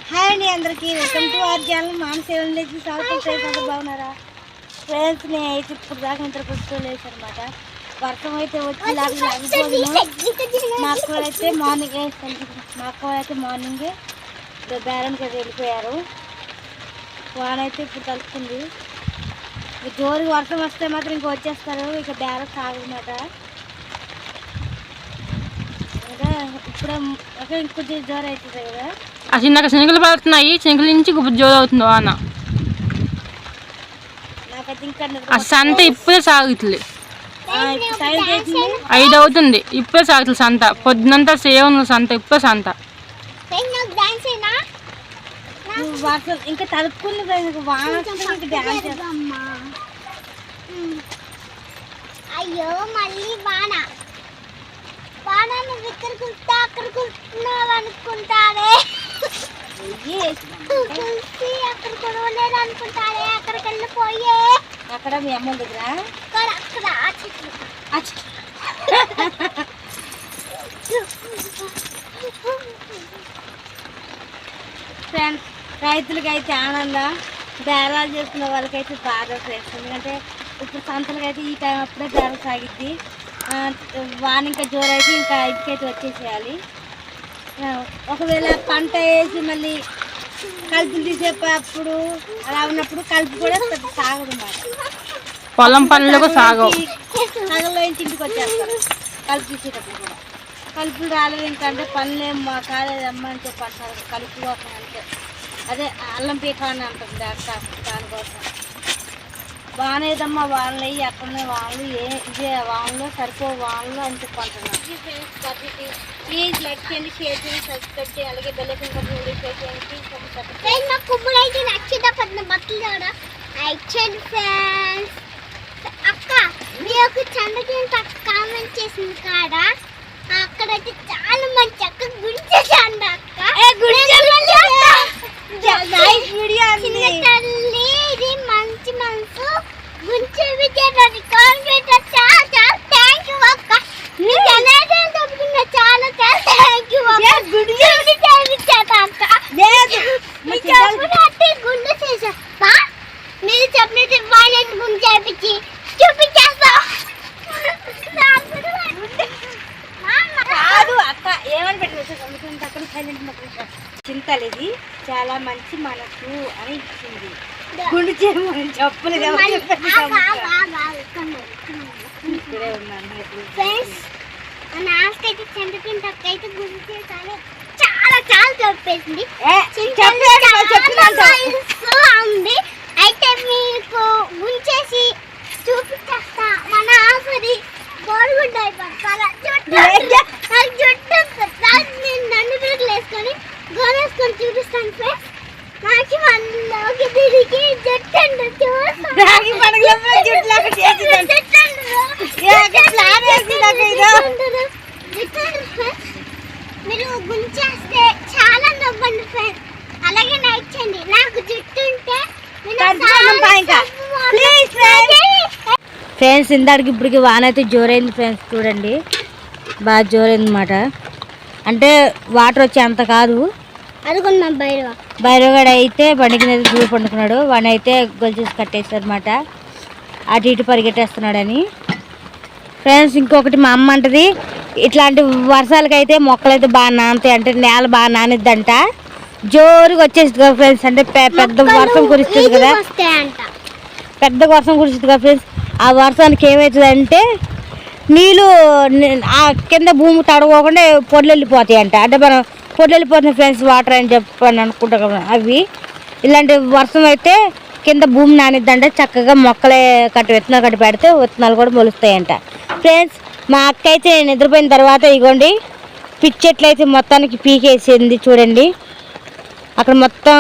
Hi అండి అందరికీ welcome to our channel మానసేవన్ లేచి స్వాగతం చేసినందుకు బాగున్నారా ఫ్రెండ్స్? నేనైతే ఇప్పుడు దాకా నిద్ర కూర్చోలేసు అనమాట. వర్షం అయితే వచ్చి మా అక్క అయితే మార్నింగే బేరానికి వెళ్ళిపోయారు. వాన అయితే ఇప్పుడు తలుపుతుంది. జోరుగా వర్షం వస్తే మాత్రం ఇంకా వచ్చేస్తారు. ఇక బేరం సాగనమాట. ఇప్పుడే ఇంకొంచెం జోరు అవుతుంది కదా. చిన్నగా శనగలు పడుతున్నాయి. శనగల నుంచి జోరు అవుతుంది వాన. ఆ సంత ఇప్పుడే సాగుతుంది. 5 అవుతుంది. ఇప్పుడే సాగుతుంది సంత. పొద్దునంతా సేవ సంత. ఇప్పుడే సంత. ఇంకా తలుపుకుంది అయ్యో మళ్ళీ వాన నువ్వు ఇక్కడ అక్కడ కూర్చున్నావు అనుకుంటారే. అక్కడ కొడవలేదు అనుకుంటారే. అక్కడికి వెళ్ళిపోయే. అక్కడ మీ అమ్మ దగ్గర అక్కడ ఫ్రెండ్స్, రైతులకి అయితే ఆనందం, బేరాలు చేసుకున్న వాళ్ళకైతే బాధ ఫ్రెండ్స్. ఎందుకంటే ఇప్పుడు సంతలకి అయితే ఈ టైం అప్పుడే బేరం సాగిద్ది. వాన ఇంకా జోరైతే ఇంకా ఇంటికైతే వచ్చేసేయాలి. ఒకవేళ పంట వేసి మళ్ళీ కలుపులు తీసేటప్పుడు అలా ఉన్నప్పుడు కలుపు కూడా సాగదు అన్నమాట. పొలం పనులకు సాగవు. సగంలో ఇంటికి వచ్చేస్తారు కలుపు తీసేటప్పుడు కూడా. కలుపులు రాలేదు ఇంకా అంటే పనులేం కాలేదమ్మా అని చెప్పి అంటారు. కలుపు కోసం అంటే అదే అల్లం పీక అని అంటుంది అక్క. దానికోసం బాగానేదమ్మా వానలు అయ్యి అక్కడనే వానలు ఇదే వానలో సరిపో వానలు అని చెప్పి అంటున్నారు. ప్లీజ్ లైక్ చేయండి, షేర్ చేయండి, సబ్స్క్రైబ్ చేయండి. అలాగే బెల్ ఐకాన్ కొట్టండి, షేర్ చేయండి. అక్క మీకు చంద్రకింత కామెంట్ చేసింది కాడ అక్కడైతే చాలా మంచి అక్క గురించేసండి. అక్క తల్లి ఇది మంచి మనసు గురించి విజయాన్ని కాన్ఫిడెంట్ చాలా చాలా థ్యాంక్ యూ అక్క. మీకు అనేది తప్పుకున్నా చాలా చాలా థ్యాంక్ యూ అక్క. గుండె చేసా మీరు చెప్పినట్టు వాయిలెంట్ గుండె చేపించి చూపించేస్తా. కాదు అక్క ఏమని పెట్టలేదు చింతలు ఇది చాలా మంచి మనసు అని ఇచ్చింది. గుండు చేయమని చెప్పలేదు. ఇక్కడే ఉన్నాను. చంద్రకింత అక్క అయితే గుండు చేసాను చాలా చాలా చెప్పేసింది. ఉంది అయితే మీకు గుంచేసి చూపించేస్తా. మన ఆఫరి గోరుగుడ్డ అయిపోతారా జుట్టు నన్ను పిల్లలు వేసుకొని గోరేసుకొని చూపిస్తాను ఫ్రెండ్స్. నాకు మనలోకి తిరిగి జుట్టు మీరు గుంచేస్తే చాలా నవ్వండి ఫ్రెండ్స్. అలాగే నైట్ చేయండి. నాకు జుట్టు ఉంటే ఫ్రెండ్స్, ఇందాడికి ఇప్పటికి వాన అయితే జోరైంది ఫ్రెండ్స్. చూడండి బాగా జోరైంది అన్నమాట. అంటే వాటర్ వచ్చే అంత కాదు. అదిగొన్నా బైరవగాడు అయితే బండి కింద దూరం పండుకున్నాడు. వాడిని అయితే గొలుచేసి కట్టేస్తారు అనమాట. అటు ఇటు పరిగెట్టేస్తున్నాడని. ఫ్రెండ్స్, ఇంకొకటి మా అమ్మ అంటది ఇట్లాంటి వర్షాలకైతే మొక్కలైతే బాగా నానుతాయి అంటే నేల బాగా నానిద్దంట. జోరుగా వచ్చేస్తుంది కదా ఫ్రెండ్స్. అంటే పెద్ద వర్షం కురుస్తుంది కదా, పెద్ద వర్షం కురుస్తుంది కదా ఫ్రెండ్స్. ఆ వర్షానికి ఏమవుతుంది అంటే నీళ్ళు ఆ కింద భూమి తడవకుండా పొడ్లు వెళ్ళిపోతాయి అంట. అంటే మనం పొడ్లు వెళ్ళిపోతుంది ఫ్రెండ్స్ వాటర్ అని చెప్పని అనుకుంటాం కదా. అవి ఇలాంటి వర్షం అయితే కింద భూమి నానిద్దంటే చక్కగా మొక్కలే విత్తనాలు కట్టి పెడితే విత్తనాలు కూడా మొలుస్తాయంట. ఫ్రెండ్స్, మా అక్క అయితే నిద్రపోయిన తర్వాత ఇగోండి పిచ్చెట్లు అయితే మొత్తానికి పీకేసింది. చూడండి అక్కడ మొత్తం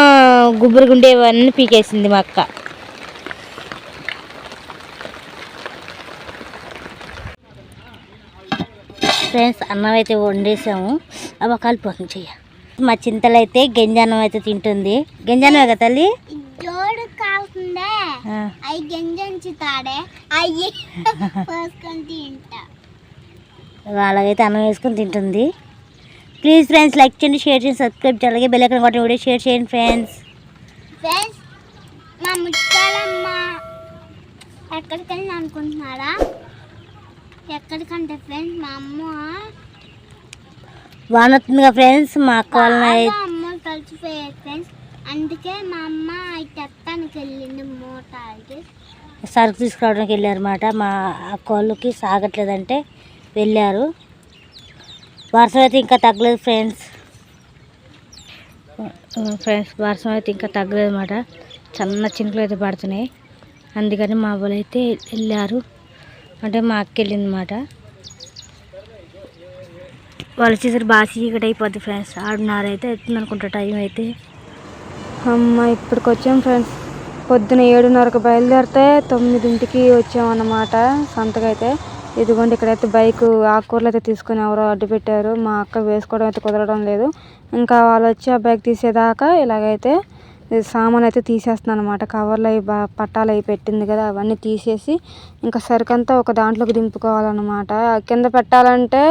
గుబ్బురు గుండేవన్నీ పీకేసింది మా అక్క. ఫ్రెండ్స్, అన్నం అయితే వండేసాము. అబ్బా కాలిపోతుంది చెయ్య. మా చింతలు అయితే గంజానం అయితే తింటుంది. గంజానమే కదా తల్లి? జోడు కాకుండా అవి గంజంచుతాడే అయ్యి పోసుకొని తింటా. అలాగైతే అన్నం వేసుకొని తింటుంది. ప్లీజ్ ఫ్రెండ్స్ లైక్ చేయండి, షేర్ చేయండి, సబ్స్క్రైబ్ చేయండి, అలాగే బెల్ ఐకాన్ కొట్టి వీడియో షేర్ చేయండి ఫ్రెండ్స్. మా ముచ్చాలమ్మ ఎక్కడికి వెళ్ళి అనుకుంటున్నారా? ఎక్కడికంటే ఫ్రెండ్స్ మా అమ్మ వాన వస్తుందిగా ఫ్రెండ్స్, మా అక్క వాళ్ళని అమ్మ కలిసిపోయారు ఫ్రెండ్స్. అందుకే మా అమ్మ చెత్తానికి వెళ్ళింది మోటార్కి సరుకు తీసుకురావడానికి వెళ్ళారు అన్నమాట. మా అక్క వాళ్ళకి సాగట్లేదంటే వెళ్ళారు. వర్షం అయితే ఇంకా తగ్గలేదు ఫ్రెండ్స్. వర్షం అయితే ఇంకా తగ్గలేదు అన్నమాట. చిన్న చినుకులు అయితే పడుతున్నాయి. అందుకని మా వాళ్ళు అయితే వెళ్ళారు, అంటే మా అక్క వెళ్ళింది అన్నమాట. వాళ్ళు వచ్చేసరికి బాగా చీకటి అయిపోద్ది ఫ్రెండ్స్. 6:30 అయితే అవుతుంది అనుకుంటా టైం అయితే. అమ్మ ఇప్పటికి వచ్చాం ఫ్రెండ్స్. పొద్దున 7:30కి బయలుదేరితే 9ంటికి వచ్చామన్నమాట సంతకైతే. ఇదిగోండి ఇక్కడైతే బైక్ ఆకుకూరలు అయితే తీసుకుని ఎవరో అడ్డు పెట్టారు. మా అక్క వేసుకోవడం అయితే కుదరడం లేదు. ఇంకా వాళ్ళు వచ్చి ఆ బైక్ తీసేదాకా ఇలాగైతే సామాన్ అయితే తీసేస్తున్నాను అనమాట. కవర్లు అవి పట్టాలు అవి పెట్టింది కదా, అవన్నీ తీసేసి ఇంకా సరుకంతా ఒక దాంట్లోకి దింపుకోవాలన్నమాట. కింద పెట్టాలంటే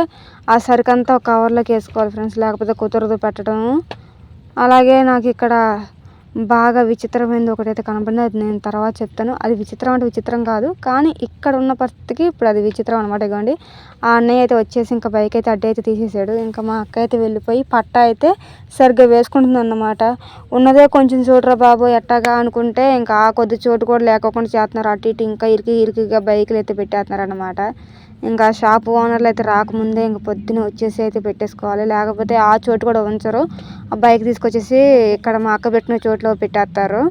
ఆ సరుకంతా ఒక కవర్లోకి వేసుకోవాలి ఫ్రెండ్స్, లేకపోతే కుదరదు పెట్టడం. అలాగే నాకు ఇక్కడ బాగా విచిత్రమైనది ఒకటైతే కనపడింది, అది నేను తర్వాత చెప్తాను. అది విచిత్రం అంటే విచిత్రం కాదు, కానీ ఇక్కడ ఉన్న పరిస్థితికి ఇప్పుడు అది విచిత్రం అనమాట. ఇవ్వండి ఆ అన్నయ్య అయితే వచ్చేసి ఇంకా బైక్ అయితే అడ్డు అయితే తీసేసాడు. ఇంకా మా అక్క అయితే వెళ్ళిపోయి పట్ట అయితే సరిగ్గా వేసుకుంటుంది అన్నమాట. ఉన్నదే కొంచెం చూడరా బాబు ఎట్టాగా అనుకుంటే ఇంకా ఆ కొద్ది చోటు కూడా లేకోకుండా చేస్తున్నారు. అటు ఇటు ఇంకా ఇరికిగా బైకులు అయితే పెట్టేస్తున్నారు అన్నమాట. ఇంకా షాప్ ఓనర్లు అయితే రాకముందే ఇంక పొద్దున్న వచ్చేసి అయితే పెట్టేసుకోవాలి, లేకపోతే ఆ చోటు కూడా ఉంచరు. ఆ బైక్ తీసుకొచ్చేసి ఇక్కడ మా అక్క పెట్టిన చోట్లో పెట్టేస్తారు.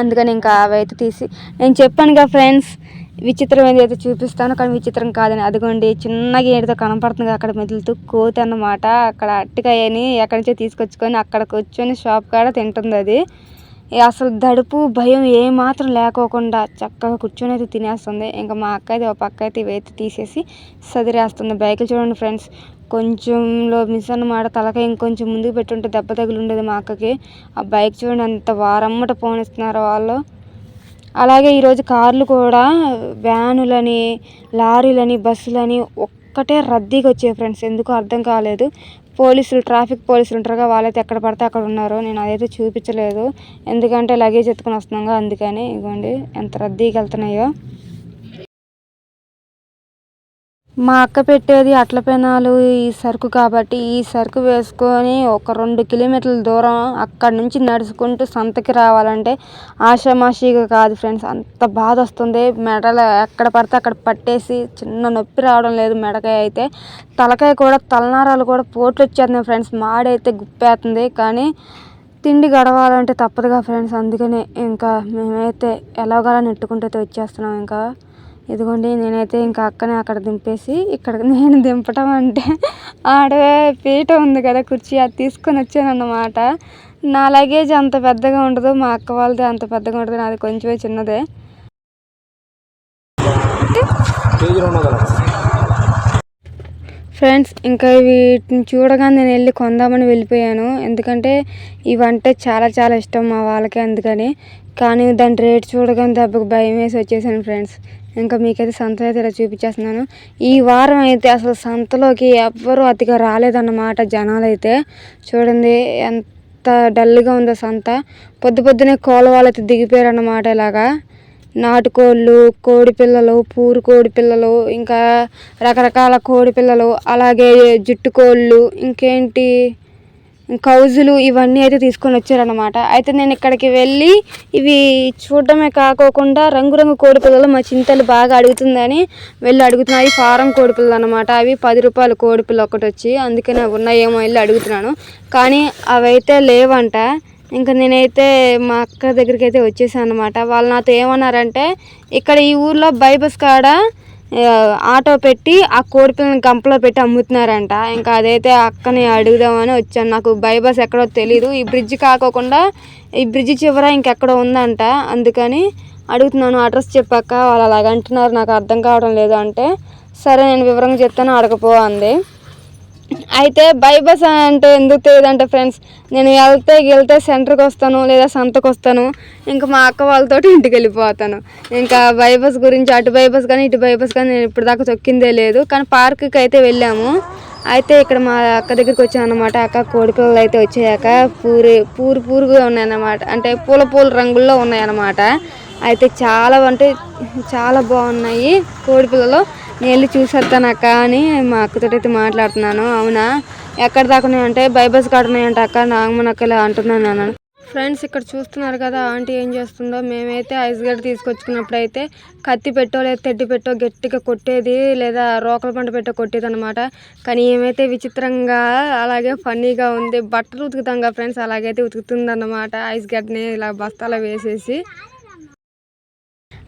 అందుకని ఇంకా అవి అయితే తీసి నేను చెప్పాను కదా ఫ్రెండ్స్, విచిత్రం ఏదైతే చూపిస్తాను కానీ విచిత్రం కాదని. అదిగోండి చిన్నగా ఏదో కనపడుతుంది అక్కడ మెదులుతూ కోతి అన్నమాట. అక్కడ అట్టికాయని ఎక్కడి నుంచో తీసుకొచ్చుకొని అక్కడ కూర్చొని షాప్ కాడ తింటుంది. అది అసలు దడుపు భయం ఏమాత్రం లేకోకుండా చక్కగా కూర్చొని అయితే తినేస్తుంది. ఇంకా మా అక్క అయితే ఒక పక్క అయితే ఇవైతే తీసేసి సదిరేస్తుంది. బైకులు చూడండి ఫ్రెండ్స్, కొంచెంలో మిస్ అన్నమాట. తలకాయ ఇంకొంచెం ముందుకు పెట్టుంటే దెబ్బ తగిలి ఉండేది మా అక్కకి. ఆ బైక్ చూడండి అంత వారమ్మట పోనిస్తున్నారు వాళ్ళు. అలాగే ఈరోజు కార్లు కూడా వ్యానులని, లారీలని, బస్సులని ఒక్కటే రద్దీగా వచ్చాయి ఫ్రెండ్స్. ఎందుకో అర్థం కాలేదు. పోలీసులు, ట్రాఫిక్ పోలీసులు ఉంటారుగా, వాళ్ళైతే ఎక్కడ పడితే అక్కడ ఉన్నారు. నేను అదైతే చూపించలేదు, ఎందుకంటే లగేజ్ ఎత్తుకుని వస్తున్నాగా అందుకని. ఇదిగోండి ఎంత రద్దీకి వెళ్తున్నాయో. మా అక్క పెట్టేది అట్ల పెనాలు ఈ సరుకు కాబట్టి ఈ సరుకు వేసుకొని ఒక 2 కిలోమీటర్ల దూరం అక్కడి నుంచి నడుచుకుంటూ సంతకి రావాలంటే ఆషామాషిగా కాదు ఫ్రెండ్స్. అంత బాధ వస్తుంది. మెడలు ఎక్కడ పడితే అక్కడ పట్టేసి చిన్న నొప్పి రావడం లేదు మెడకాయ అయితే. తలకాయ కూడా, తలనారాలు కూడా పోట్లు వచ్చేస్తున్నాయి ఫ్రెండ్స్. మాడైతే గుప్పేస్తుంది. కానీ తిండి గడవాలంటే తప్పదుగా ఫ్రెండ్స్. అందుకనే ఇంకా మేమైతే ఎలాగోలా నెట్టుకుంటూ అయితే వచ్చేస్తున్నాం. ఇంకా ఇదిగోండి నేనైతే ఇంకా అక్కనే అక్కడ దింపేసి ఇక్కడ నేను దింపటం అంటే ఆడవే పీట ఉంది కదా కుర్చీ, అది తీసుకొని వచ్చాను అన్నమాట. నా లగేజ్ అంత పెద్దగా ఉండదు, మా అక్క వాళ్ళది అంత పెద్దగా ఉంటుంది, నాది కొంచెమే చిన్నదే. ఫ్రెండ్స్ ఇంకా వీటిని చూడగానే నేను వెళ్ళి కొందామని వెళ్ళిపోయాను, ఎందుకంటే ఇవంటే చాలా చాలా ఇష్టం మా వాళ్ళకి అందుకని. కానీ దాని రేట్ చూడగానే దెబ్బకు భయం వేసి వచ్చేసాను ఫ్రెండ్స్. ఇంకా మీకైతే సంత అయితే ఇలా చూపించేస్తున్నాను. ఈ వారం అయితే అసలు సంతలోకి ఎవ్వరూ అతిగా రాలేదన్నమాట. జనాలు అయితే చూడండి ఎంత డల్గా ఉందో సంత. పొద్దునే కోళ్ళ వాళ్ళు అయితే దిగిపోయారు అన్నమాట. ఇలాగా నాటుకోళ్ళు, కోడి పిల్లలు, పూరు కోడి పిల్లలు, ఇంకా రకరకాల కోడి పిల్లలు, అలాగే జుట్టు కోళ్ళు, ఇంకేంటి కౌజులు, ఇవన్నీ అయితే తీసుకొని వచ్చారనమాట. అయితే నేను ఇక్కడికి వెళ్ళి ఇవి చూడటమే కాకోకుండా రంగురంగు కోడి పిల్లలు మా చింతలు బాగా అడుగుతుందని వెళ్ళి అడుగుతున్నాయి. ఫారం కోడి పిల్లలు అనమాట. అవి 10 రూపాయలు కోడి పిల్ల ఒకటి వచ్చి, అందుకని అవి ఉన్నాయేమో వెళ్ళి అడుగుతున్నాను. కానీ అవైతే లేవంట. ఇంకా నేనైతే మా అక్క దగ్గరికి అయితే వచ్చేసాను అనమాట. వాళ్ళు నాతో ఏమన్నారంటే ఇక్కడ ఈ ఊర్లో బైబస్ కాడ ఆటో పెట్టి ఆ కోడి పిల్లని గంపలో పెట్టి అమ్ముతున్నారంట. ఇంకా అదైతే అక్కని అడుగుదామని వచ్చాను. నాకు బైబస్ ఎక్కడో తెలీదు, ఈ బ్రిడ్జ్ కాకోకుండా ఈ బ్రిడ్జ్ చివర ఇంకెక్కడో ఉందంట, అందుకని అడుగుతున్నాను. అడ్రస్ చెప్పాక వాళ్ళు అలాగ అంటున్నారు, నాకు అర్థం కావడం లేదు అంటే సరే నేను వివరంగా చెప్తాను అడగపో అంది. అయితే బైబస్ అంటే ఎందుకు తెలియదంటే ఫ్రెండ్స్, నేను వెళ్తే సెంటర్కి వస్తాను లేదా సంతకు వస్తాను, ఇంకా మా అక్క వాళ్ళతో ఇంటికి వెళ్ళిపోతాను. ఇంకా బైబస్ గురించి అటు బైబస్ కానీ ఇటు బైబస్ కానీ నేను ఇప్పుడు దాకా తొక్కిందే లేదు. కానీ పార్క్కి అయితే వెళ్ళాము. అయితే ఇక్కడ మా అక్క దగ్గరికి వచ్చాను అనమాట. అక్క కోడి పిల్లలు అయితే వచ్చాయక పూరుగా ఉన్నాయన్నమాట. అంటే పూల రంగుల్లో ఉన్నాయన్నమాట. అయితే అంటే చాలా బాగున్నాయి కోడి పిల్లలు. నేను వెళ్ళి చూసేస్తాను అక్క అని మా అక్కతో అయితే మాట్లాడుతున్నాను. అవునా, ఎక్కడ దాకా ఉన్నాయంటే బైబస్ కాడ ఉన్నాయంట అక్క. నాగమనక్క ఇలా అంటున్నాను అన్నాను. ఫ్రెండ్స్ ఇక్కడ చూస్తున్నారు కదా ఆంటీ ఏం చేస్తుందో. మేమైతే ఐస్ గడ్డ తీసుకొచ్చుకున్నప్పుడు అయితే కత్తి పెట్టో లేదా తెడ్డి పెట్టో గట్టిగా కొట్టేది, లేదా రోకల పంట పెట్టో కొట్టేది అనమాట. కానీ ఏమైతే విచిత్రంగా అలాగే ఫన్నీగా ఉంది. బట్టలు ఉతుకుతాం కదా ఫ్రెండ్స్, అలాగైతే ఉతుకుతుంది అన్నమాట ఐస్ గడ్డని ఇలా బస్తాలో వేసేసి.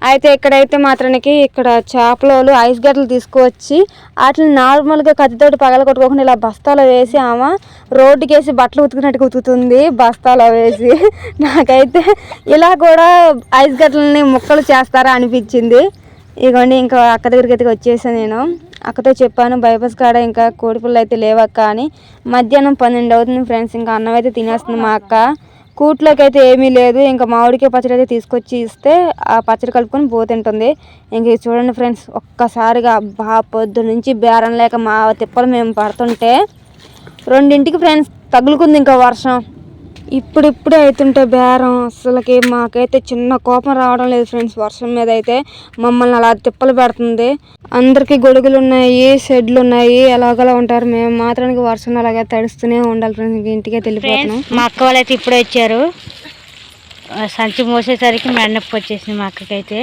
అయితే ఇక్కడైతే మాత్రానికి ఇక్కడ చేపలోళ్ళు ఐస్ గడ్డలు తీసుకువచ్చి వాటిని నార్మల్గా కత్తితోటి పగలగొట్టుకోకుండా ఇలా బస్తాలో వేసి ఆమె రోడ్డుకి వేసి బట్టలు ఉతుకున్నట్టుగా ఉతుకుతుంది బస్తాలో వేసి. నాకైతే ఇలా కూడా ఐస్ గడ్డలని ముక్కలు చేస్తారా అనిపించింది. ఇదిగోండి ఇంకా అక్క దగ్గరికి అయితే వచ్చేసాను. నేను అక్కతో చెప్పాను బైపాస్ కాడ ఇంకా కోడిపిల్లలు అయితే లేవక్క అని. మధ్యాహ్నం 12 అవుతుంది ఫ్రెండ్స్. ఇంకా అన్నం అయితే తినేస్తుంది మా అక్క. కూట్లోకి అయితే ఏమీ లేదు. ఇంకా మామిడికాయ పచ్చడి అయితే తీసుకొచ్చి ఇస్తే ఆ పచ్చడి కలుపుకొని పోతుంటుంది. ఇంక చూడండి ఫ్రెండ్స్, ఒక్కసారిగా పొద్దు నుంచి బేరం లేక మా తిప్పలు మేము పడుతుంటే 2ంటికి ఫ్రెండ్స్ తగులుకుంది ఇంకా వర్షం. ఇప్పుడిప్పుడే అవుతుంటే బేరం అసలుకి మాకైతే చిన్న కోపం రావడం లేదు ఫ్రెండ్స్. వర్షం మీద అయితే మమ్మల్ని అలా తిప్పలు పెడుతుంది. అందరికీ గొడుగులు ఉన్నాయి, షెడ్లు ఉన్నాయి, ఎలాగలా ఉంటారు. మేము మాత్రానికి వర్షం అలాగే తడుస్తూనే ఉండాలి ఫ్రెండ్స్. ఇంటికే వెళ్ళిపోతున్నాం. మా అక్క వాళ్ళు అయితే ఇప్పుడే వచ్చారు. సంచి మోసేసరికి మెడనొప్పి వచ్చేసింది మా అక్కకైతే.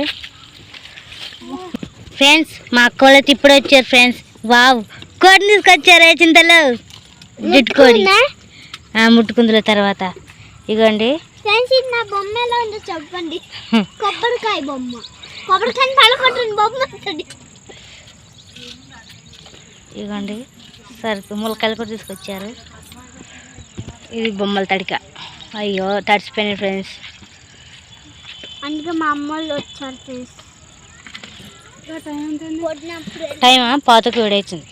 ఫ్రెండ్స్ మా అక్క వాళ్ళు అయితే ఇప్పుడే వచ్చారు ఫ్రెండ్స్. వావ్, కోడి తీసుకొచ్చారు చింతలు జుట్టుకోడి ముట్టుకుందుల తర్వాత. ఇగోండి ఫ్రెండ్స్, ఇది నా బొమ్మ ఎలా ఉందో చెప్పండి. కొబ్బరికాయ బొమ్మ, కొబ్బరికాయని పలకొట్టిన బొమ్మ. ఇగోండి సరుకు ములకాయలు కూడా తీసుకొచ్చారు. ఇది బొమ్మల తడిక. అయ్యో తడిసిపోయినాయి ఫ్రెండ్స్. అందుకే మా అమ్మ వాళ్ళు వచ్చారు ఫ్రెండ్స్. టైమా పాతకు వేడైతుంది.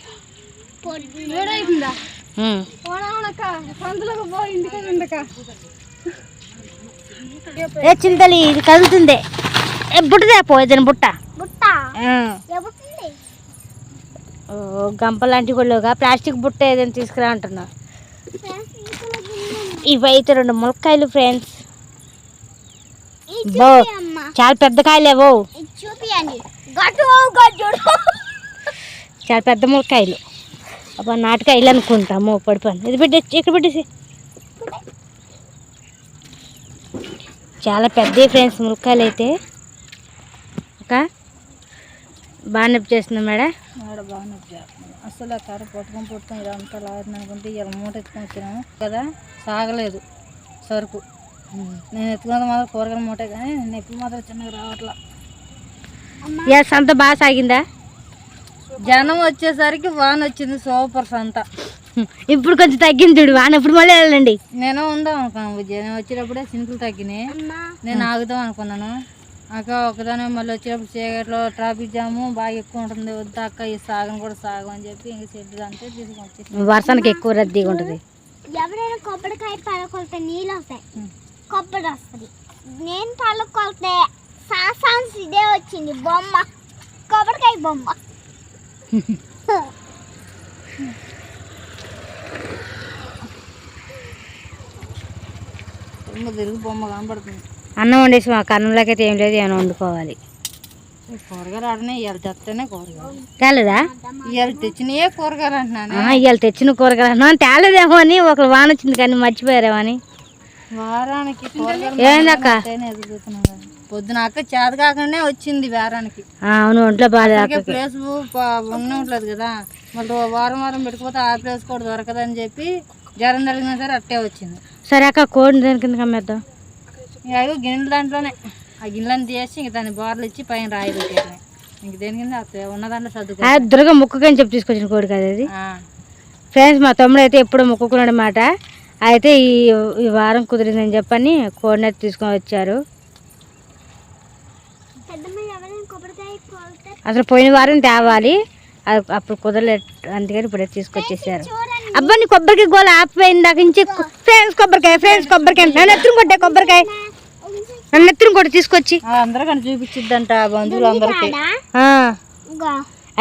చింతలి ఇది కదులుతుంది. బుట్టదే పోయేదని బుట్ట గంప లాంటి కూడా ప్లాస్టిక్ బుట్ట ఏదైనా తీసుకురా అంటున్నా. ఇవి అయితే 2 ములక్కాయలు ఫ్రెండ్స్. చాలా పెద్ద కాయలేవో, చాలా పెద్ద ములక్కాయలు. అబ్బా నాటకాయలు అనుకుంటాము. పడిపోయింది. ఇది పెట్టేసి ఇక్కడ పెట్టేసి. చాలా పెద్ద ఫ్రెండ్స్ ములక్కాయలు అయితే. ఒక బాగా నొప్పి చేస్తుంది మేడం. బాగా నొప్పి చేస్తుంది అసలు. ఆ కాడ పట్టుకొని ఇదంతా లాగింది అనుకుంటే ఇలా మూట ఎత్తుకొని వచ్చినాము కదా, సాగలేదు సరుకు. నేను ఎత్తుకున్నది మాత్రం కూరగాయల మూటే, కానీ నొప్పి మాత్రం చిన్నగా రావట్లా. సంత బాగా సాగిందా? జనం వచ్చేసరికి వాన వచ్చింది. సూపర్ సంత. ఇప్పుడు కొంచెం తగ్గింది చూడు వాన. ఇప్పుడు మళ్ళీ వెళ్ళండి. నేను ఉందాం అనుకున్నాను. జనం వచ్చేటప్పుడే సింపుల్ తగ్గినాయి. నేను ఆగుదాం అనుకున్నాను. అక్క ఒకదాని మళ్ళీ వచ్చేటప్పుడు చీకట్లో ట్రాఫిక్ జాము బాగా ఎక్కువ ఉంటుంది. వద్దా అక్క ఈ సాగం కూడా సాగం అని చెప్పి ఇంక చెట్టు అంతే తీసుకొని వచ్చేసి. వర్షానికి ఎక్కువ రద్దీగా ఉంటుంది. ఎవరైనా కొబ్బరికాయ పలకొలితే నీళ్ళు వస్తాయి, కొబ్బరి వస్తుంది. నేను పలకొలితే సాసాన్స్ ఇదే వచ్చింది బొమ్మ, కొబ్బరికాయ బొమ్మ. తిరుగు బొమ్మ కనబడుతుంది. అన్నం వండేసి మాకు అన్నంలోకి అయితే ఏం లేదు, ఏమైనా వండుకోవాలి. కూరగాయలు ఆడనే ఇవాళ తెస్తేనే కూరగాయలు తేలేదా? ఇవాళ తెచ్చినయే కూరగాయలు అంటున్నాను. ఇవాళ తెచ్చిన కూరగాయలు అంటున్నాను. తేలేదేమో అని ఒకరు వాన వచ్చింది కానీ మర్చిపోయారేమో అని. వారానికి ఏందక్క పొద్దున అక్క చేత కాకుండానే వచ్చింది వారానికి. అవును ఒంట్లో బాగా ప్లేస్ ఉండట్లేదు కదా, మళ్ళీ వారం పెట్టుకోతే ఆ ప్లేస్ కూడా దొరకదని చెప్పి జ్వరం తగిలినా సరే అట్టే వచ్చింది. సరే అక్క కోడిని దేని కింద కమ్మేద్దాం. అవి గిన్నెల దాంట్లోనే ఆ గిన్నెలను తీసి ఇంక దాన్ని బోర్లు ఇచ్చి పైన రాయి పెట్టారు. ఇంక దేని కింద ఉన్న దాంట్లో సర్దుకో. దుర్గా మొక్కుకని చెప్పి తీసుకొచ్చిన కోడి కదా అది. ఫ్రెండ్స్ మా తమ్ముడు అయితే ఎప్పుడో మొక్కుకున్నాడు అన్నమాట. అయితే ఈ వారం కుదిరిందని చెప్పని కోడిని అయితే తీసుకొని వచ్చారు. అసలు పోయిన వారం తేవాలి, అప్పుడు కుదరలేదు, అందుకని ఇప్పుడు తీసుకొచ్చేసారు. అబ్బా నీ కొబ్బరికాయ గోల ఆపిపోయింది దాకా నుంచి. ఫ్రెండ్స్ కొబ్బరికాయ నన్ను ఎత్తుని కొట్టే కొబ్బరికాయ, నన్ను ఎత్తుని కొట్టి తీసుకొచ్చి అందరికని చూపించిద్దంట బంధువులు అందరికి.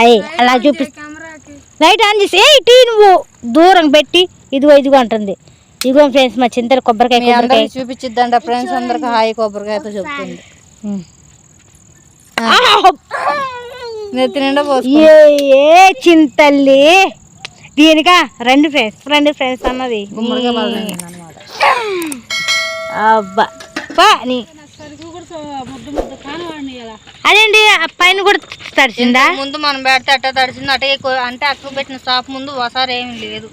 అయ్యి అలా లైట్ ఆన్ చేసి ఏ టీ నువ్వు దూరం పెట్టి ఇదిగో అంటుంది. ఇదిగో ఫ్రెండ్స్ మా చింతలు కొబ్బరికాయ చూపించిద్దంట ఫ్రెండ్స్ అందరికి హాయి కొబ్బరికాయతో చెప్తుంది. నెత్తి నిండా ఏ చింతల్లి దీనికా రెండు ఫ్రెండ్స్ అన్నది అబ్బా అదేంటి పైన కూడా తడిచిందా? ముందు మనం పెడితే అట్ట తడిచింది అట్టే అంటే అక్క పెట్టిన షాప్ ముందు ఒకసారి ఏమి లేదు.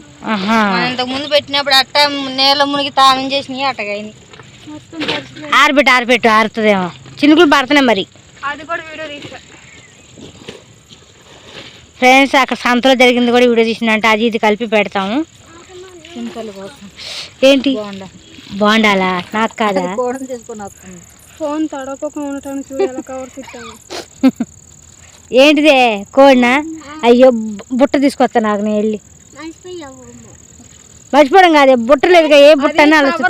ఇంతకు ముందు పెట్టినప్పుడు అట్ట నేల మునిగి తానం చేసినాయి అట్టగాయని ఆరబెట్టు ఆరుతుందేమో చినుకులు పడుతున్నాయి మరి. అది కూడా వీడియో తీసా ఫ్రెండ్స్ అక్కడ సంతలో జరిగింది కూడా వీడియో తీసిందంటే అది ఇది కలిపి పెడతాము. ఏంటి బాగుండాలా? నాకు కాదా? ఫోన్ తడవకుండా ఉండటానికి చూడాలి కవర్ తిట్టాను. ఏంటిదే కోడినా? అయ్యో బుట్ట తీసుకొస్తా నాకు నేను వెళ్ళి. మర్చిపోవడం కాదే బుట్ట లేదుగా ఏ బుట్ట అని ఆలోచిస్తా.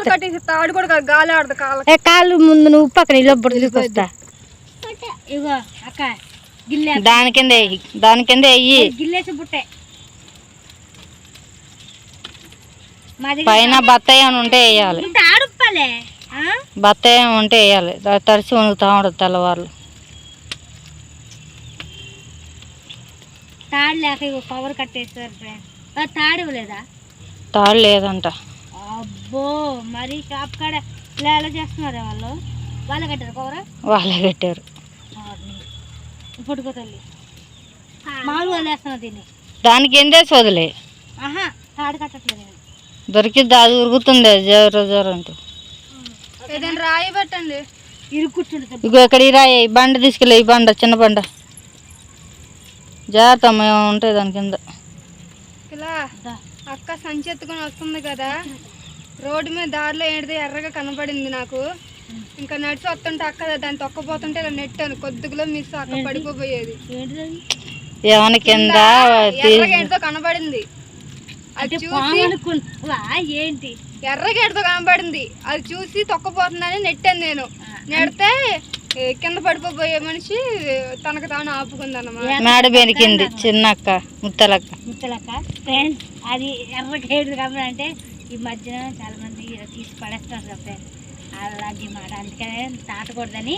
కాళ్ళు ముందు నువ్వు పక్కన ఇలా బుట్ట తీసుకొస్తా. ఇగో అక్క దాని కింద వెయ్యి గిల్లేసి బుట్టే పైన బత్తాయి అని ఉంటే వేయాలి. బత్తాయి ఉంటే వేయాలి. తడిసి వణుకుతా ఉండదు తెల్లవారులు. తాడు లేక కవర్ కట్టేస్తారు ఫ్రెండ్స్. తాడు ఇవ్వలేదా? తాడు లేదంట. అబ్బో మరి షాప్ కాడ ఇలా ఎలా చేస్తున్నారు వాళ్ళే కట్టారు కవర్? వాళ్ళే కట్టారు. పుట్టుకోతల్లి మామూలుగా వదిలేస్తున్నా దీన్ని. దానికి ఎందేసి వదిలే. తాడు కట్టట్లేదు. దొరికిద్ది అది ఉరుకుతుంది జర అంటూ. ఏదైనా రాయి పెట్టండి. ఇగో ఇక్కడ ఈ రాయి బండ తీసుకెళ్ళి. ఈ బండ చిన్న బండ జాగ్రత్త ఉంటాయి దాని కింద. ఇలా అక్క సంచి ఎత్తుకొని వస్తుంది కదా రోడ్డు మీద దారిలో ఏంటిది ఎర్రగా కనబడింది నాకు. ఇంకా నడిచి వస్తుంటే అక్క దాన్ని తొక్కపోతుంటే ఇలా నెట్టాను కొద్దిగా మిస్ అక్క పడిపోయేది. ఏమన్నా కింద ఏంటితో కనబడింది. అది చూసి ఏంటి ఎర్రగేడుతో కనబడింది. అది చూసి తొక్కపోతుందని నెట్టాను నేను. నెడితే కింద పడిపోయే మనిషి తనకు తాను ఆపుకుంది అన్నమాట. మేడ బెనికింది చిన్న అక్క ముత్తలక్క. ఫ్రెండ్స్ అది ఎర్రగేడు కాబట్టి అంటే ఈ మధ్యన చాలా మంది తీసి పడేస్తారు కదా ఫ్రెండ్స్ అలాంటి మాట. అందుకనే తాటకూడదని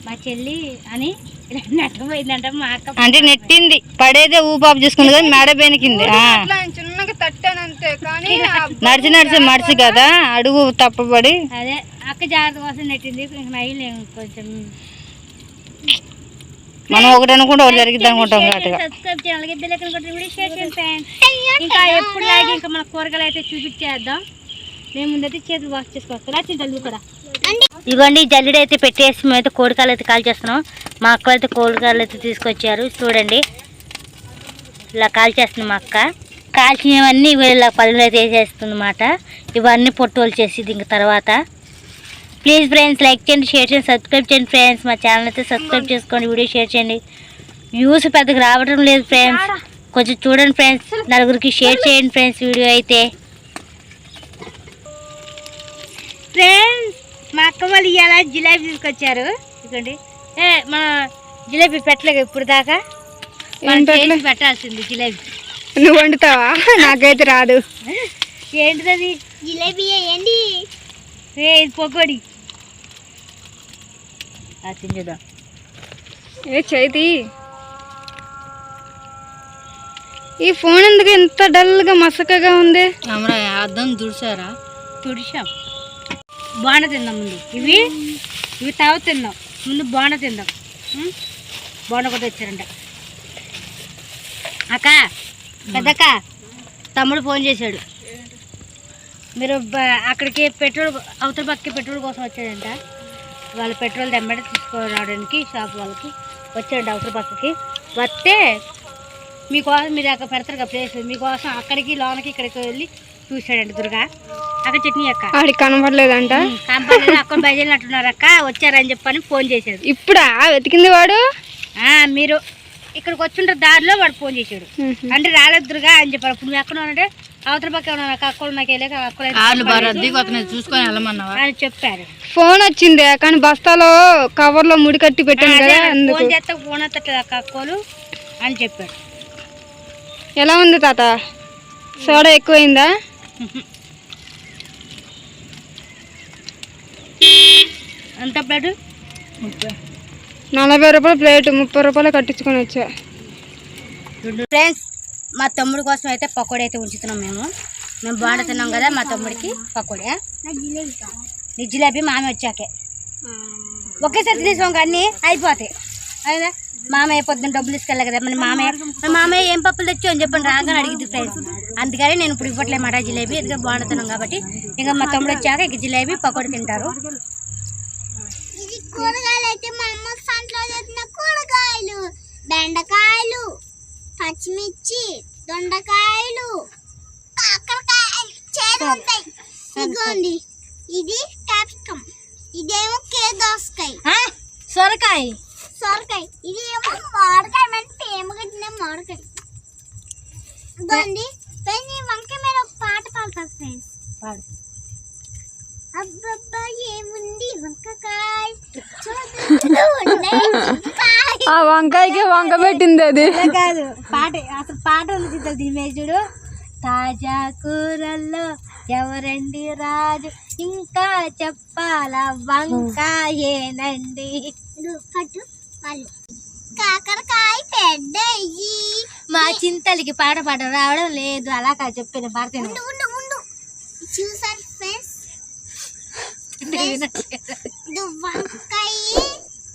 మా చెల్లి అని ఇలా నెట్టపోయిందంట. మా అక్క అంటే నెట్టింది పడేదే ఊపాపు చేసుకుంది కదా మేడ బెనికింది. చిన్నగా తట్టాను అంతే. కానీ నడిచి మడిచి కదా అడుగు తప్పబడి అదే అక్క జాగ్రత్త కోసం నెట్టింది. నైలు కొంచెం మనం ఒకటి అనుకుంటే ఒకటి జరిగింది అనుకుంటాం. సబ్స్క్రైబ్ చేయాలి. ఇంకా ఎప్పుడు లాగే ఇంకా మన కూరగాయలు అయితే చూపించేద్దాం. మేము ముందైతే చేతులు వాష్ చేసుకోవచ్చు. జల్లి కూడా ఇదిగోండి జల్లిడి అయితే పెట్టేసి మేమైతే కోడికాయలు అయితే కాల్ చేస్తున్నాం. మా అక్క అయితే కోడికాయలు అయితే తీసుకొచ్చారు. చూడండి ఇలా కాల్ చేస్తుంది మా అక్క. కాల్చినవన్నీ ఇలా పళ్ళు అయితే వేసేస్తుంది అన్నమాట. ఇవన్నీ పొట్టులు చేసి ఇంక తర్వాత ప్లీజ్ ఫ్రెండ్స్ లైక్ చేయండి, షేర్ చేయండి, సబ్స్క్రైబ్ చేయండి ఫ్రెండ్స్. మా ఛానల్ అయితే సబ్స్క్రైబ్ చేసుకోండి, వీడియో షేర్ చేయండి. వ్యూస్ పెద్దగా రావడం లేదు ఫ్రెండ్స్, కొంచెం చూడండి ఫ్రెండ్స్, నలుగురికి షేర్ చేయండి ఫ్రెండ్స్ వీడియో అయితే. ఫ్రెండ్స్ మా అక్క వాళ్ళు ఇవాళ జిలేబీ తీసుకొచ్చారు. ఇదిగోండి మన జిలేబీ పెట్టలేదు ఇప్పుడు దాకా. పెట్టాల్సింది జిలేబీ. నువ్వు వండుతావా? నాకైతే రాదు. ఏంటిది అది? జిలేబీ ఏంటి? ఇది పొగోడి. చూద్దాం. ఏ చేతి ఈ ఫోన్ ఎందుకు ఎంత డల్గా మసకగా ఉంది? అర్థం తుడిచారా? తుడిచాం. బాండ తిందాం ముందు. ఇవి తర్వాత తిందాం. ముందు బాండ తిందాం. బాండ కూడా వచ్చారంట. అక్క పెద్దక్క తమ్ముడు ఫోన్ చేశాడు. మీరు అక్కడికి పెట్రోల్ అవతల పక్కకి పెట్రోల్ కోసం వచ్చాడంట. వాళ్ళు పెట్రోల్ దెమ్మడి తీసుకురావడానికి షాప్ వాళ్ళకి వచ్చాడంట అవతల పక్కకి. వస్తే మీకోసం మీరు అక్కడ పెడతారు కదా ప్లేస్, మీకోసం అక్కడికి లోనకి ఇక్కడికి వెళ్ళి చూశాడంట దుర్గా. అక్కడ చట్నీ అక్క ఆడికి కనపడలేదంట. కనపడలేదు. అక్కడ బయలుదేరినట్టున్నారు అక్క, వచ్చారని చెప్పని ఫోన్ చేశాడు. ఇప్పుడా వెతికింది వాడు? మీరు ఇక్కడికి వచ్చుంటారు దారిలో వాడు ఫోన్ చేశాడు. అంటే రాలేదు దుర్గా అని చెప్పారు. అప్పుడు నువ్వు ఎక్కడ ఉన్నానంటే అవతల పక్క ఉన్నా అక్కలు నాకు వెళ్ళాక చూసుకొని వెళ్ళమన్నావా అని చెప్పారు. ఫోన్ వచ్చింది కానీ బస్తాలో కవర్ లో ముడి కట్టి పెట్టాను కదా. ఫోన్ చేస్తే ఫోన్ ఎత్తట్లేదు అక్క అక్కలు అని చెప్పాడు. ఎలా ఉంది తాత? సోడా ఎక్కువైందా? ఎంత ప్లేటు? 40 రూపాయలు ప్లేటు, 30 రూపాయలు కట్టించుకొని వచ్చా. ఫ్రెండ్స్ మా తమ్ముడి కోసం అయితే పకోడీ అయితే ఉంచుతున్నాం. మేము బాగా తిన్నాం కదా, మా తమ్ముడికి పకోడీ. నీ జిలేబీ మామే వచ్చాకే ఒకేసారి తినేసాం కానీ అయిపోతాయి. అయినా మామయ్య పొద్దున్న డబ్బులు ఇసుకెళ్ళాలి కదా, మన మామయ్య ఏం పప్పులు తెచ్చు అని చెప్పండి రాగానే అడిగింది ఫ్రెండ్స్. అందుకని నేను ఇప్పుడు ఇవ్వట్లేమాట జిలేబీ, ఎందుకంటే బాగుంటున్నాం కాబట్టి. ఇంకా మా తమ్ముడు వచ్చాక ఇక జిలేబీ పకోడీ తింటారు. ఇది కూరగాయలు అయితే మా అమ్మ సంట్లో చేసిన కూరగాయలు, బెండకాయలు, పచ్చిమిర్చి, దొండకాయలు, కాకరకాయలు ఉంటాయి. ఇదిగోండి, ఇది క్యాప్సికమ్, ఇదేమో దోసకాయ, సొరకాయ, ఇది ఏమో మామిడికాయ. మన ప్రేమగా తినే మామిడికాయ. ఇదిగోండి వంకాయ మీద ఒక పాట పాడతారు ఫ్రెండ్స్. అబ్బబ్బా ఏముంది వంకాయ, ఆ వంకాయకి వంక పెట్టింది అది కాదు పాట. అసలు పాట ఉంది దీని చూడు. తాజా కూరల్లో ఎవరండి రాజు, ఇంకా చెప్పాలా వంకాయేనండి. కాకరకాయ పెద్ద మా చింతలకి పాట రావడం లేదు. అలా కాదు చెప్పాను పాడతాను. చూసారు ఫ్రెండ్స్,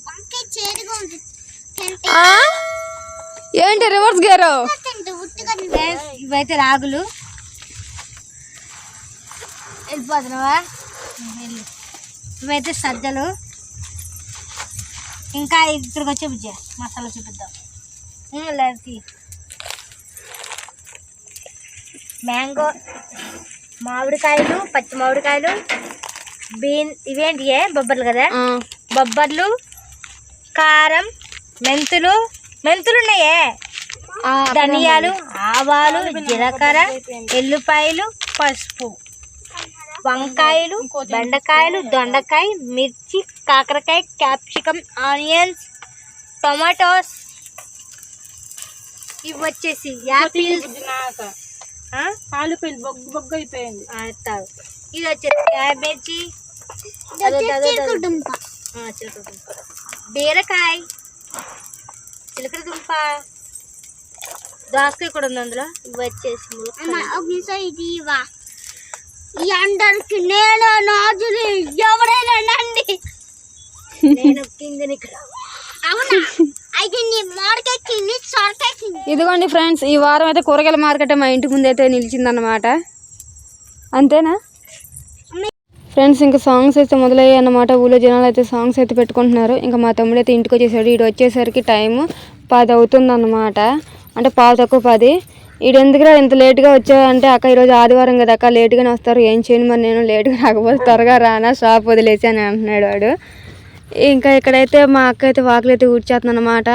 వంకాయ చేదుగా ఉంటుంది. ఏంటి రివర్స్ గేరు? ఇవైతే రాగులు. వెళ్ళిపోతున్నావా? ఇవైతే సజ్జలు. ఇంకా ఇక్కడికి వచ్చే బుజ్జ మసాలా చూపిద్దాం. లేదు మ్యాంగో, మామిడికాయలు, పచ్చి మామిడికాయలు, ఇవేంటి బొబ్బర్లు కదా, బొబ్బర్లు, కారం, మెంతులు ఉన్నాయే, ధనియాలు, ఆవాలు, జీలకర్ర, ఎల్లుపాయలు, పసుపు, వంకాయలు, బెండకాయలు, దొండకాయ, మిర్చి, కాకరకాయ, క్యాప్సికమ్, ఆనియన్స్, టొమాటోస్. ఇవి వచ్చేసి యాపిల్స్, బొగ్గు అయిపోయింది. ఇది వచ్చేసి క్యాబేజీ, బీరకాయ, చిలకడ దుంప, దోసకాయ కూడా ఉంది అందులో. ఇవి వచ్చేసి ఇది అందరికి నేను నాజులు ఎవరైనా నండి, నేను కింగ్ ఇక్కడ. అవునా? అయితే నీ మామిడికాయ కింది, సొరకాయ కింది. ఇదిగోండి ఫ్రెండ్స్, ఈ వారం అయితే కూరగాయల మార్కెట్ మా ఇంటి ముందు అయితే నిలిచిందన్నమాట. అంతేనా ఫ్రెండ్స్? ఇంకా సాంగ్స్ అయితే మొదలయ్యాయి అన్నమాట. ఊళ్ళో జనాలు అయితే సాంగ్స్ అయితే పెట్టుకుంటున్నారు. ఇంకా మా తమ్ముడు అయితే ఇంటికి వచ్చేసాడు. ఇటు వచ్చేసరికి టైము 10 అవుతుంది అన్నమాట. అంటే 10:10. ఇటు ఎందుకురా ఇంత లేట్గా వచ్చావంటే, అక్క ఈరోజు ఆదివారం కదా అక్క, లేట్గానే వస్తారు, ఏం చేయను మరి నేను లేట్గా రాకపోతే త్వరగా రానా, షాప్ వదిలేసి అని అంటున్నాడు వాడు. ఇంకా ఇక్కడైతే మా అక్క అయితే వాకిలు అయితే ఊడ్చేస్తుంది అన్నమాట.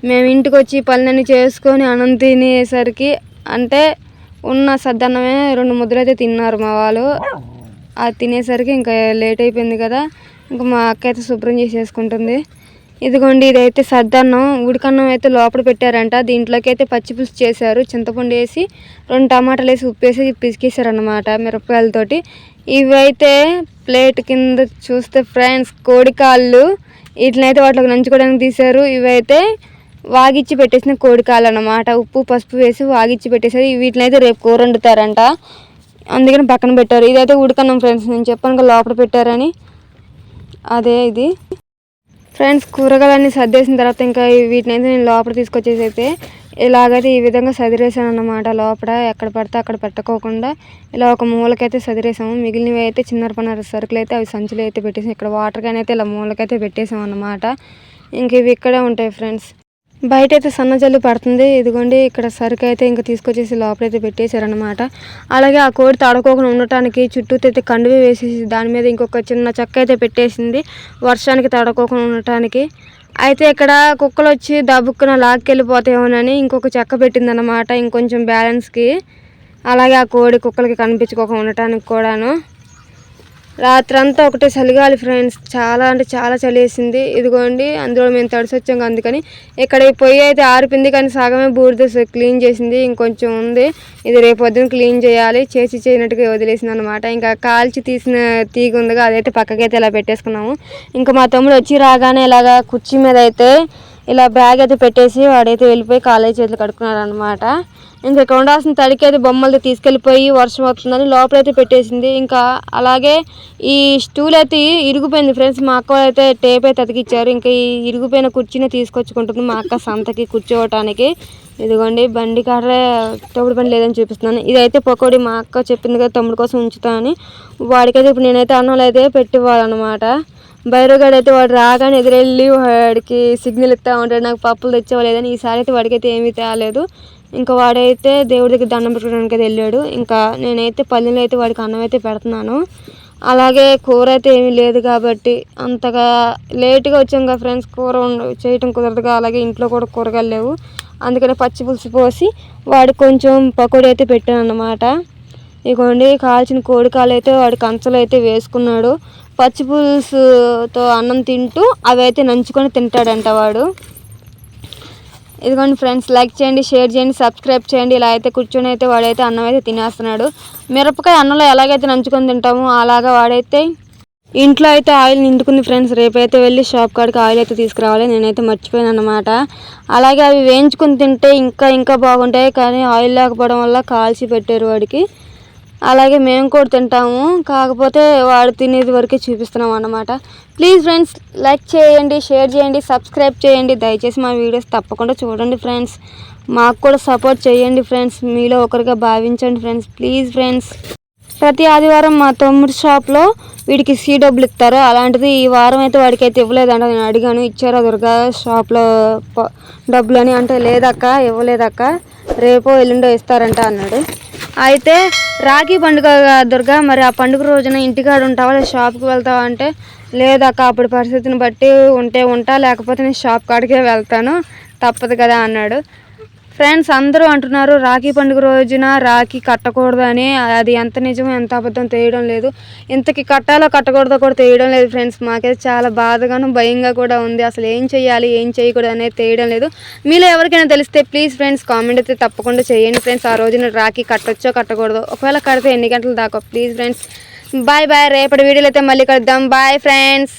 మేము ఇంటికి వచ్చి పనులన్నీ చేసుకొని అన్నం తినేసరికి, అంటే ఉన్న సద్దన్నమే 2 ముద్దలు అయితే తిన్నారు మా వాళ్ళు. అది తినేసరికి ఇంకా లేట్ అయిపోయింది కదా, ఇంకా మా అక్క అయితే శుభ్రం చేసేసుకుంటుంది. ఇదిగోండి, ఇదైతే సద్దన్నం. ఉడికన్నం అయితే లోపల పెట్టారంట. దీంట్లోకి అయితే పచ్చిపులుసు చేశారు, చింతపండు వేసి 2 టమాటాలు వేసి ఉప్పు వేసి పిసికేసారనమాట మిరపకాయలతోటి. ఇవైతే ప్లేట్ కింద చూస్తే ఫ్రెండ్స్ కోడికాళ్ళు, వీటినైతే వాటిలోకి నంచుకోవడానికి తీశారు. ఇవైతే వాగిచ్చి పెట్టేసిన కోడికాళ్ళు అన్నమాట. ఉప్పు పసుపు వేసి వాగిచ్చి పెట్టేశారు. వీటినైతే రేపు కూర వండుతారంట, అందుకని పక్కన పెట్టారు. ఇదైతే ఉడికన్నం ఫ్రెండ్స్, నేను చెప్పాను కదా లోపల పెట్టారని, అదే ఇది ఫ్రెండ్స్. కూరగాయలన్నీ సర్దేసిన తర్వాత ఇంకా వీటినైతే నేను లోపల తీసుకొచ్చేసి అయితే ఇలాగైతే ఈ విధంగా సదిరేసాను అన్నమాట. లోపల ఎక్కడ పడితే అక్కడ పెట్టుకోకుండా ఇలా ఒక మూలకైతే సదిరేసాము. మిగిలినవి అయితే చిన్నరపన్నర సరుకులు అయితే అవి సంచులు అయితే పెట్టేసాం. ఇక్కడ వాటర్ క్యాన్ అయితే ఇలా మూలకైతే పెట్టేసాం అన్నమాట. ఇంక ఇవి ఇక్కడే ఉంటాయి ఫ్రెండ్స్. బయట అయితే సన్నజల్లు పడుతుంది. ఇదిగోండి, ఇక్కడ సరుకు అయితే ఇంకా తీసుకొచ్చేసి లోపలైతే పెట్టేశారనమాట. అలాగే ఆ కోడి తడకోకుండా ఉండటానికి చుట్టూ అయితే కండువ వేసేసి దాని మీద ఇంకొక చిన్న చెక్క అయితే పెట్టేసింది, వర్షానికి తడకోకుండా ఉండటానికి. అయితే ఇక్కడ కుక్కలు వచ్చి దబ్బుక్కున లాక్కెళ్ళిపోతాయేమోనని ఇంకొక చెక్క పెట్టిందనమాట, ఇంకొంచెం బ్యాలెన్స్కి. అలాగే ఆ కోడి కుక్కలకి కనిపించుకోకుండా ఉండటానికి కూడాను. రాత్రంతా ఒకటే చలిగాలి ఫ్రెండ్స్, చాలా అంటే చాలా చలి వేసింది. ఇదిగోండి అందులో మేము తడిసి వచ్చాం, అందుకని ఇక్కడ ఈ పొయ్యి అయితే ఆరిపోయింది, కానీ సగమే బూడిద క్లీన్ చేసింది, ఇంకొంచెం ఉంది. ఇది రేపు పొద్దున క్లీన్ చేయాలి. చేయనట్టుగా వదిలేసింది అనమాట. ఇంకా కాల్చి తీసిన తీగ ఉందిగా, అదైతే పక్కకైతే ఇలా పెట్టేసుకున్నాము. ఇంకా మా తమ్ముడు వచ్చి రాగానే ఇలాగా కుర్చీ మీద అయితే ఇలా బ్యాగ్ అయితే పెట్టేసి వాడైతే వెళ్ళిపోయి కాలేజీ చేతులు కడుక్కున్నాడు అనమాట. ఇంకా ఇక్కడ ఉండాల్సిన తడికి అయితే బొమ్మలతో తీసుకెళ్ళిపోయి వర్షం వస్తుందని లోపలైతే పెట్టేసింది. ఇంకా అలాగే ఈ స్టూల్ అయితే ఇరిగిపోయింది ఫ్రెండ్స్. మా అక్క అయితే టేప్ అయితే అతికిచ్చారు. ఇంకా ఈ ఇరిగిపోయిన కుర్చీని తీసుకొచ్చుకుంటుంది మా అక్క సంతకి కూర్చోవటానికి. ఇదిగోండి బండి కాడరే తమ్ముడు బండి లేదని చూపిస్తున్నాను. ఇదైతే పకోడీ మా అక్క చెప్పింది కదా తమ్ముడు కోసం ఉంచుతానని. వాడికైతే ఇప్పుడు నేనైతే అన్నంలో అయితే పెట్టివ్వాలన్నమాట. బైరోగాడు అయితే వాడు రాగానే ఎదురెళ్ళి వాడికి సిగ్నల్ ఇస్తూ ఉంటాడు, నాకు పప్పులు తెచ్చేవాలేదని. ఈసారి అయితే వాడికైతే ఏమీ తేలేదు. ఇంకా వాడైతే దేవుడి దగ్గర దండం పెట్టుకోవడానికి అయితే వెళ్ళాడు. ఇంకా నేనైతే పల్లెలో అయితే వాడికి అన్నం అయితే పెడుతున్నాను. అలాగే కూర అయితే ఏమీ లేదు కాబట్టి అంతగా లేట్గా వచ్చాం కదా ఫ్రెండ్స్, కూర చేయటం కుదరదుగా. అలాగే ఇంట్లో కూడా కూరగాయలు లేవు, అందుకని పచ్చి పులుసు పోసి వాడికి కొంచెం పకోడీ అయితే పెట్టాను అన్నమాట. ఇదిగోండి కాల్చిన కోడికాయలు అయితే వాడి కంచలు అయితే వేసుకున్నాడు. పచ్చి పులుసుతో అన్నం తింటూ అవి అయితే నంచుకొని తింటాడంట వాడు. ఇదిగోండి ఫ్రెండ్స్, లైక్ చేయండి, షేర్ చేయండి, సబ్స్క్రైబ్ చేయండి. ఇలా అయితే కూర్చొని అయితే వాడైతే అన్నం అయితే తినేస్తున్నాడు. మిరపకాయ అన్నంలో ఎలాగైతే నంచుకొని తింటామో అలాగా వాడైతే ఇంట్లో అయితే ఆయిల్ నిండుకుంది ఫ్రెండ్స్. రేపైతే వెళ్ళి షాప్ కాడికి ఆయిల్ అయితే తీసుకురావాలి. నేనైతే మర్చిపోయాను అన్నమాట. అలాగే అవి వేయించుకుని తింటే ఇంకా బాగుంటాయి, కానీ ఆయిల్ లేకపోవడం వల్ల కాల్చి పెట్టారు వాడికి. అలాగే మేము కూడా తింటాము, కాకపోతే వాడు తినేది వరకే చూపిస్తున్నాం అన్నమాట. ప్లీజ్ ఫ్రెండ్స్, లైక్ చేయండి, షేర్ చేయండి, సబ్స్క్రైబ్ చేయండి. దయచేసి మా వీడియోస్ తప్పకుండా చూడండి ఫ్రెండ్స్. మాకు కూడా సపోర్ట్ చేయండి ఫ్రెండ్స్, మీలో ఒకరిగా భావించండి ఫ్రెండ్స్. ప్లీజ్ ఫ్రెండ్స్, ప్రతి ఆదివారం మా తమ్ముడి షాప్లో వీడికి సీ డబ్బులు ఇస్తారు. అలాంటిది ఈ వారం అయితే వాడికి అయితే ఇవ్వలేదంట. నేను అడిగాను, ఇచ్చారా దుర్గా షాప్లో డబ్బులు అని. అంటే లేదక్క, ఇవ్వలేదక్క, రేపో ఎల్లుండో ఇస్తారంట అన్నాడు. అయితే రాఖీ పండుగ దుర్గా, మరి ఆ పండుగ రోజున ఇంటికాడ ఉంటావా లేదా షాప్కి వెళ్తావా అంటే, లేదక్క అప్పుడు పరిస్థితిని బట్టి ఉంటే ఉంటా, లేకపోతే నేను షాప్ కాడికే వెళ్తాను, తప్పదు కదా అన్నాడు. ఫ్రెండ్స్ అందరూ అంటున్నారు రాఖీ పండుగ రోజున రాఖీ కట్టకూడదు అని. అది ఎంత నిజమో ఎంత అబద్ధం తెలియడం లేదు. ఇంతకి కట్టాలో కట్టకూడదో కూడా తెలియడం లేదు ఫ్రెండ్స్. మాకైతే చాలా బాధగాను భయంగా కూడా ఉంది. అసలు ఏం చేయాలి ఏం చేయకూడదు అనేది తెలియడం లేదు. మీలో ఎవరికైనా తెలిస్తే ప్లీజ్ ఫ్రెండ్స్ కామెంట్ అయితే తప్పకుండా చేయండి ఫ్రెండ్స్. ఆ రోజున రాఖీ కట్టొచ్చో కట్టకూడదు, ఒకవేళ కడితే ఎన్ని గంటల దాకా. Please friends, bye bye. రేపటి వీడియోలో అయితే మళ్ళీ కలుద్దాం. Bye friends.